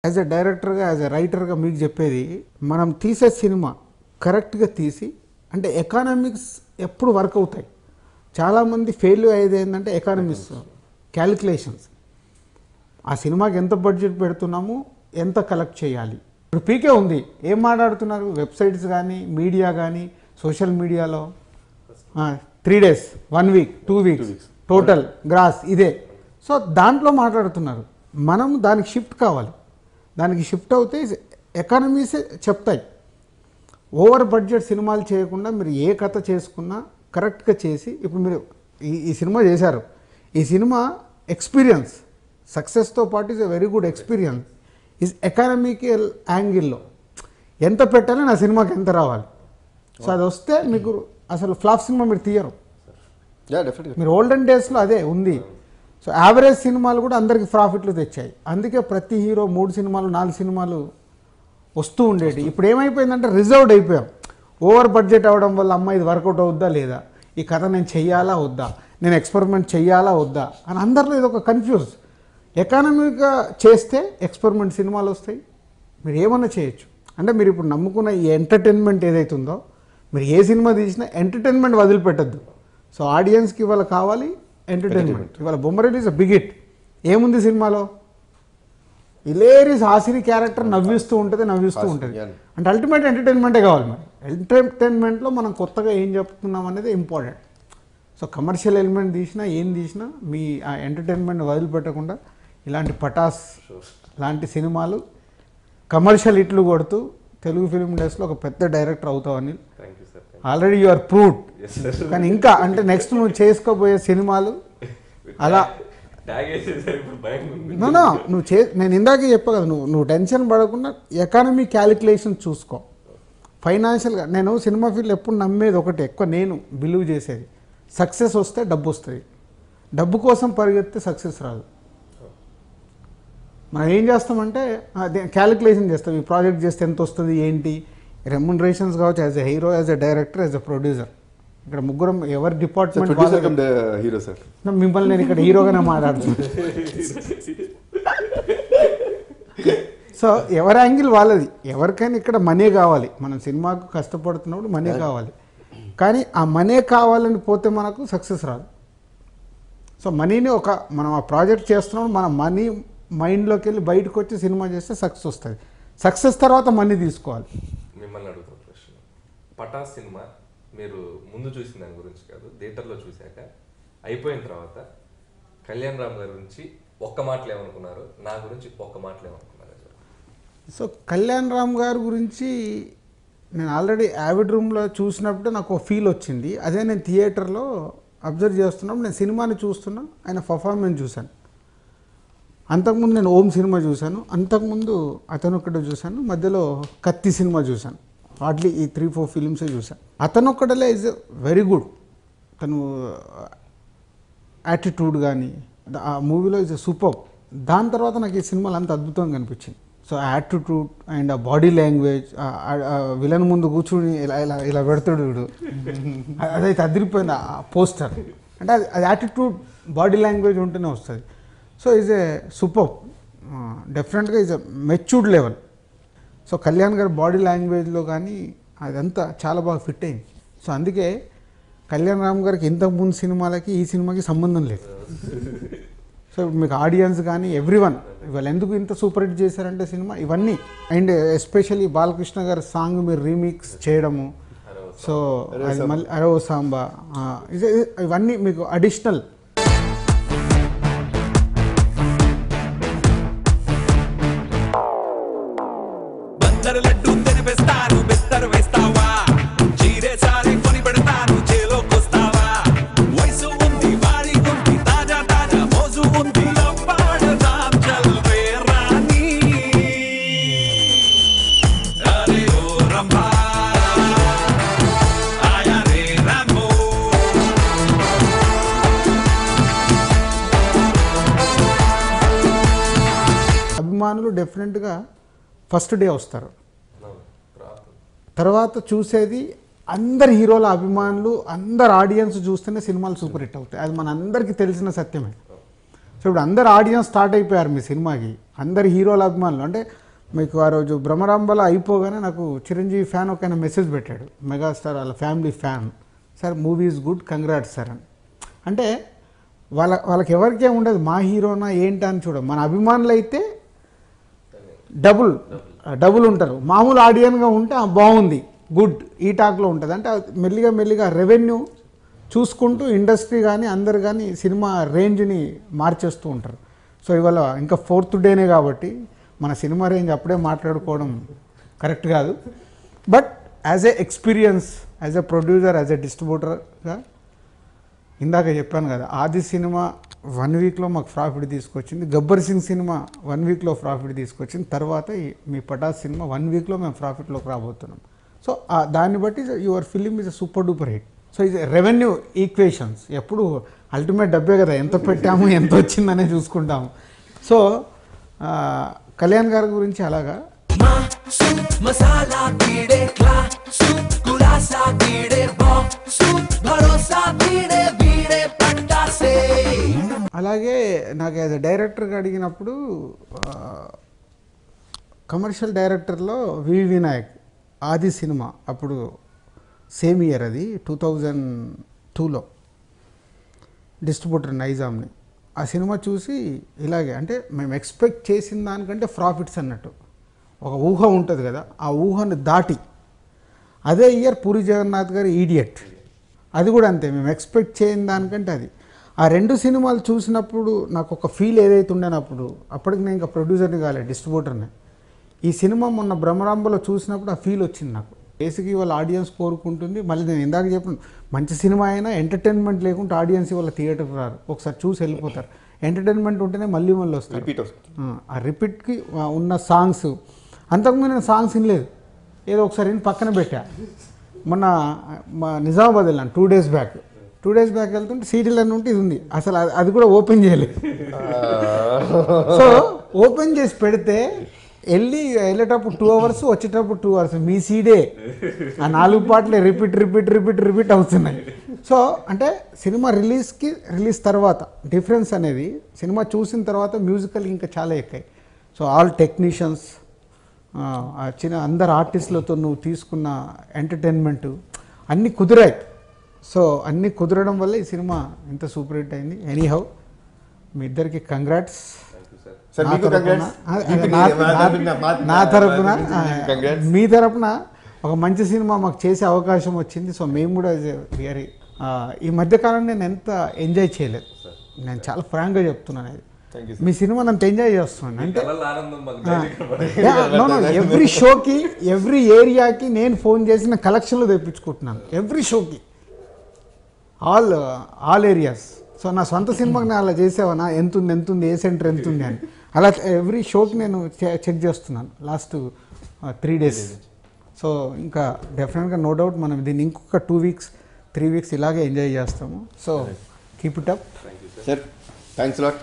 As a డైరెక్టర్గా as a రైటర్గా మీకు చెప్పేది, మనం తీసే సినిమా కరెక్ట్గా తీసి, అంటే ఎకానమిక్స్ ఎప్పుడు వర్క్ అవుతాయి. చాలామంది ఫెయిల్యూర్ అయ్యేది ఏంటంటే ఎకానమిక్స్ క్యాలిక్యులేషన్స్. ఆ సినిమాకి ఎంత బడ్జెట్ పెడుతున్నాము, ఎంత కలెక్ట్ చేయాలి. ఇప్పుడు పీకే ఉంది, ఏం మాట్లాడుతున్నారు వెబ్సైట్స్ కానీ మీడియా కానీ సోషల్ మీడియాలో 3 days 1 week 2 weeks total gross ఇదే. సో దాంట్లో మాట్లాడుతున్నారు. మనం దానికి షిఫ్ట్ కావాలి. దానికి షిఫ్ట్ అవుతే ఎకానమీసే చెప్తాయి. ఓవర్ బడ్జెట్ సినిమాలు చేయకుండా మీరు ఏ కథ చేసుకున్నా కరెక్ట్గా చేసి, ఇప్పుడు మీరు ఈ సినిమా చేశారు. ఈ సినిమా ఎక్స్పీరియన్స్ సక్సెస్తో పాటు is a very good experience. Is economical యాంగిల్లో ఎంత పెట్టాలి, నా సినిమాకి ఎంత రావాలి. సో అది వస్తే మీకు అసలు ఫ్లాప్ సినిమా మీరు తీయరు. మీరు ఓల్డెన్ డేస్లో అదే ఉంది. సో యావరేజ్ సినిమాలు కూడా అందరికి ప్రాఫిట్లు తెచ్చాయి. అందుకే ప్రతి హీరో 3 సినిమాలు 4 సినిమాలు వస్తూ ఉండేవి. ఇప్పుడు ఏమైపోయిందంటే రిజర్వ్డ్ అయిపోయాం. ఓవర్ బడ్జెట్ అవ్వడం వల్ల అమ్మ ఇది వర్కౌట్ అవుద్దా లేదా, ఈ కథ నేను చెయ్యాలా వద్దా, నేను ఎక్స్పెరిమెంట్ చెయ్యాలా వద్దా అని అందరిలో ఇది ఒక కన్ఫ్యూజ్. ఎకానమీగా చేస్తే ఎక్స్పెరిమెంట్ సినిమాలు వస్తాయి, మీరు ఏమన్నా చేయొచ్చు. అంటే మీరు ఇప్పుడు నమ్ముకున్న ఈ ఎంటర్టైన్మెంట్ ఏదైతే ఉందో, మీరు ఏ సినిమా తీసినా ఎంటర్టైన్మెంట్ వదిలిపెట్టద్దు. సో ఆడియన్స్కి ఇవాళ కావాలి ఎంటర్టైన్మెంట్. ఇవాళ బొమ్మరేడ్ ఈజ్ అ బిగ్ హిట్. ఏముంది సినిమాలో, ఇలేరీస్ హాసిని క్యారెక్టర్ నవ్విస్తూ ఉంటుంది. అంటే అల్టిమేట్ ఎంటర్టైన్మెంటే కావాలి. మరి ఎంటర్టైన్మెంట్లో మనం కొత్తగా ఏం చెప్తున్నాం అనేది ఇంపార్టెంట్. సో కమర్షియల్ ఎలిమెంట్ తీసినా ఏం తీసినా మీ ఆ ఎంటర్టైన్మెంట్ వదిలిపెట్టకుండా ఇలాంటి పటాస్ లాంటి సినిమాలు కమర్షియల్ హిట్లు కొడుతూ తెలుగు ఫిల్మ్ ఇండస్ట్రీలో ఒక పెద్ద డైరెక్టర్ అవుతావు Anil. Already you are proved. కానీ ఇంకా అంటే నెక్స్ట్ నువ్వు చేసుకోబోయే సినిమాలు అలా నేను ఇందాకే చెప్పా కదా, నువ్వు టెన్షన్ పడకుండా ఎకానమీ క్యాలిక్యులేషన్ చూసుకో. ఫైనాన్షియల్గా నేను సినిమా ఫీల్డ్ ఎప్పుడు నమ్మేది ఒకటి, ఎక్కువ నేను బిలీవ్ చేసేది, సక్సెస్ వస్తే డబ్బు వస్తుంది. డబ్బు కోసం పరిగెత్తే సక్సెస్ రాదు. మనం ఏం చేస్తామంటే క్యాలిక్యులేషన్ చేస్తాం. ఈ ప్రాజెక్ట్ చేస్తే ఎంత వస్తుంది ఏంటి, రెమ్యునరేషన్స్ కావచ్చు, as a hero, as a director, as a producer. ఇక్కడ ముగ్గురం ఎవరి డిపార్ట్మెంట్ మిమ్మల్ని నేను ఇక్కడ హీరోగానే మాట్లాడుతున్నాను. సో ఎవరి యాంగిల్ వాళ్ళది. ఎవరికైనా ఇక్కడ మనీ కావాలి. మనం సినిమాకు కష్టపడుతున్నప్పుడు మనీ కావాలి. కానీ ఆ మనీ కావాలని పోతే మనకు సక్సెస్ రాదు. సో మనీని మనం ఆ ప్రాజెక్ట్ చేస్తున్నప్పుడు మన మనీ మైండ్లోకి వెళ్ళి బయటకు వచ్చి సినిమా చేస్తే సక్సెస్ వస్తుంది. సక్సెస్ తర్వాత మనీ తీసుకోవాలి. మిమ్మల్ని అడుగుతున్న ప్రశ్న, పటాస్ సినిమా మీరు ముందు చూసిన దాని గురించి కాదు, థియేటర్లో చూశాక అయిపోయిన తర్వాత కళ్యాణ్ రామ్ గారి గురించి ఒక్క మాటలు ఏమనుకున్నారు, నా గురించి ఒక్క మాటలు ఏమనుకున్నారు? సో కళ్యాణ్ రామ్ గారి గురించి నేను ఆల్రెడీ యావిడ్ రూమ్లో చూసినప్పుడే నాకు ఒక ఫీల్ వచ్చింది. అదే నేను థియేటర్లో అబ్జర్వ్ చేస్తున్నప్పుడు నేను సినిమాని చూస్తున్నా, ఆయన పర్ఫార్మెన్స్ చూశాను. అంతకుముందు నేను ఓం సినిమా చూశాను, అంతకుముందు అతను ఒక్కటే చూశాను, మధ్యలో కత్తి సినిమా చూశాను. హార్డ్లీ ఈ 3-4 ఫిలిమ్సే చూశాను. అతను ఒక్కడలే ఈజ్ వెరీ గుడ్. తను యాటిట్యూడ్ కానీ ఆ మూవీలో ఈజ్ సూపర్. దాని తర్వాత నాకు ఈ సినిమాలు అంత అద్భుతంగా కనిపించింది. సో యాటిట్యూడ్ అండ్ ఆ బాడీ లాంగ్వేజ్, విలన్ ముందు కూర్చుని ఇలా ఇలా ఇలా పెడతాడు వీడు, అదైతే అదిరిపోయింది ఆ పోస్టర్. అంటే అది యాటిట్యూడ్ బాడీ లాంగ్వేజ్ ఉంటేనే వస్తుంది. So is a super. డెఫినెట్గా is a matured level. So Kalyan గారి బాడీ లాంగ్వేజ్లో కానీ అదంతా చాలా బాగా ఫిట్ అయింది. సో అందుకే కళ్యాణ్ రామ్ గారికి ఇంతకుముందు సినిమాలకి ఈ సినిమాకి సంబంధం లేదు. సో మీకు ఆడియన్స్ కానీ ఎవ్రీవన్ ఇవాళ ఎందుకు ఇంత సూపర్ హిట్ చేశారంటే సినిమా ఇవన్నీ. అండ్ ఎస్పెషల్లీ బాలకృష్ణ గారి సాంగ్ మీరు రీమిక్స్ చేయడము, సో అది మళ్ళీ అరో సాంబా, ఇవన్నీ మీకు అడిషనల్. అభిమానులు డెఫినెట్గా ఫస్ట్ డే వస్తారు. తర్వాత చూసేది అందరు హీరోల అభిమానులు, అందరు ఆడియన్స్ చూస్తేనే సినిమాలు సూపర్ హిట్ అవుతాయి. అది మన అందరికీ తెలిసిన సత్యమే. సో ఇప్పుడు అందరు ఆడియన్స్ స్టార్ట్ అయిపోయారు మీ సినిమాకి. అందరి హీరోల అభిమానులు. అంటే మీకు ఆ రోజు భ్రమరాంబల అయిపోగానే నాకు చిరంజీవి ఫ్యాన్ ఒక ఆయన మెసేజ్ పెట్టాడు, మెగాస్టార్ వాళ్ళ family fan, sir movie is good, congrats sir అని. అంటే వాళ్ళకి ఎవరికే ఉండదు మా హీరోనా ఏంటి అని చూడ. మన అభిమానులు అయితే డబుల్ ఉంటారు. మామూలు ఆడియన్గా ఉంటే బాగుంది, గుడ్, ఈ టాక్లో ఉంటుంది. అంటే మెల్లిగా రెవెన్యూ చూసుకుంటూ ఇండస్ట్రీ కానీ అందరు కానీ సినిమా రేంజ్ని మార్చేస్తూ ఉంటారు. సో ఇవాళ ఇంకా 4th డేనే కాబట్టి మన సినిమా రేంజ్ అప్పుడే మాట్లాడుకోవడం కరెక్ట్ కాదు. But as a experience, as a producer, as a డిస్ట్రిబ్యూటర్గా ఇందాక చెప్పాను కదా, ఆది సినిమా 1 వీక్లో మాకు ప్రాఫిట్ తీసుకొచ్చింది, గబ్బర్ సింగ్ సినిమా 1 వీక్లో ప్రాఫిట్ తీసుకొచ్చింది, తర్వాత మీ పటాస్ సినిమా 1 వీక్లో మేము ప్రాఫిట్లోకి రాబోతున్నాం. సో దాన్ని బట్టి your film is a super duper hit. So ఇది రెవెన్యూ ఈక్వేషన్స్ ఎప్పుడు అల్టిమేట్ డబ్బే కదా, ఎంత పెట్టాము ఎంత వచ్చిందనే చూసుకుంటాము. సో కళ్యాణ్ గారి గురించి అలాగా అలాగే నాకు యాజ్ ఎ డైరెక్టర్గా అడిగినప్పుడు కమర్షియల్ డైరెక్టర్లో వివి వినాయక్ ఆది సినిమా అప్పుడు సేమ్ ఇయర్, అది 2002లో డిస్ట్రిబ్యూటర్ నైజామ్ని. ఆ సినిమా చూసి ఇలాగే అంటే మేము ఎక్స్పెక్ట్ చేసిన దానికంటే ప్రాఫిట్స్ అన్నట్టు ఒక ఊహ ఉంటుంది కదా, ఆ ఊహను దాటి అదే ఇయర్ పూరి జగన్నాథ్ గారి ఈడియట్, అది కూడా అంతే, మేము ఎక్స్పెక్ట్ చేయని దానికంటే అది. ఆ 2 సినిమాలు చూసినప్పుడు నాకు ఒక ఫీల్ ఏదైతే ఉండేనప్పుడు, అప్పటికి నేను ఇంకా ప్రొడ్యూసర్ని కాలేదు, డిస్ట్రిబ్యూటర్ని. ఈ సినిమా మొన్న భ్రమరాంబలో చూసినప్పుడు ఆ ఫీల్ వచ్చింది నాకు. బేసిక్గా ఇవాళ ఆడియన్స్ కోరుకుంటుంది, మళ్ళీ నేను ఇందాక చెప్పిన మంచి సినిమా అయినా ఎంటర్టైన్మెంట్ లేకుంటే ఆడియన్స్ ఇవాళ థియేటర్కి రారు, ఒకసారి చూసి వెళ్ళిపోతారు. ఎంటర్టైన్మెంట్ ఉంటేనే మళ్ళీ వస్తారు. ఆ రిపీట్కి ఉన్న సాంగ్స్, అంతకుముందు నేను సాంగ్స్ వినలేదు, ఏదో ఒకసారి పక్కన పెట్టా. మొన్న మా నిజామాబాద్ వెళ్ళాను 2 days బ్యాక్ వెళ్తుంటే సీడీలు అని ఉంటే ఇది ఉంది, అసలు అది కూడా ఓపెన్ చేయలేదు. సో ఓపెన్ చేసి పెడితే వెళ్ళేటప్పుడు 2 hours, వచ్చేటప్పుడు 2 hours, మీ సీడే ఆ 4 పాటలే రిపీట్ అవుతున్నాయి. సో అంటే సినిమా రిలీజ్ తర్వాత డిఫరెన్స్ అనేది సినిమా చూసిన తర్వాత మ్యూజికల్ ఇంకా చాలా ఎక్కాయి. సో ఆల్ టెక్నీషియన్స్, అందరు ఆర్టిస్టులతో నువ్వు తీసుకున్న ఎంటర్టైన్మెంట్ అన్నీ కుదిరాయి. సో అన్నీ కుదరడం వల్ల ఈ సినిమా ఇంత సూపర్ హిట్ అయింది. ఎనీహౌ మీ ఇద్దరికి కంగ్రాట్స్. నా తరపున మీ తరపున ఒక మంచి సినిమా మాకు చేసే అవకాశం వచ్చింది. సో మేము కూడా రియరీ ఈ మధ్యకాలం నేను ఎంత ఎంజాయ్ చేయలేదు, నేను చాలా ఫ్రాంక్గా చెప్తున్నాను. అది మీ సినిమా అంత ఎంజాయ్ చేస్తున్నాను అంటే ఎవ్రీ షోకి ఎవ్రీ ఏరియాకి నేను ఫోన్ చేసిన కలెక్షన్లు తెప్పించుకుంటున్నాను, ఎవ్రీ షోకి ఆల్ ఏరియాస్. సో నా సొంత సినిమాకి నేను అలా చేసేవనా, ఎంతుంది ఏ సెంటర్ ఎంతుంది అని అలా ఎవ్రీ షోకి నేను చెక్ చేస్తున్నాను లాస్ట్ 3 days. సో ఇంకా డెఫినెట్గా నో డౌట్ మనం దీన్ని ఇంకొక 2 weeks 3 weeks ఇలాగే ఎంజాయ్ చేస్తాము. So keep it up sir, thanks lot.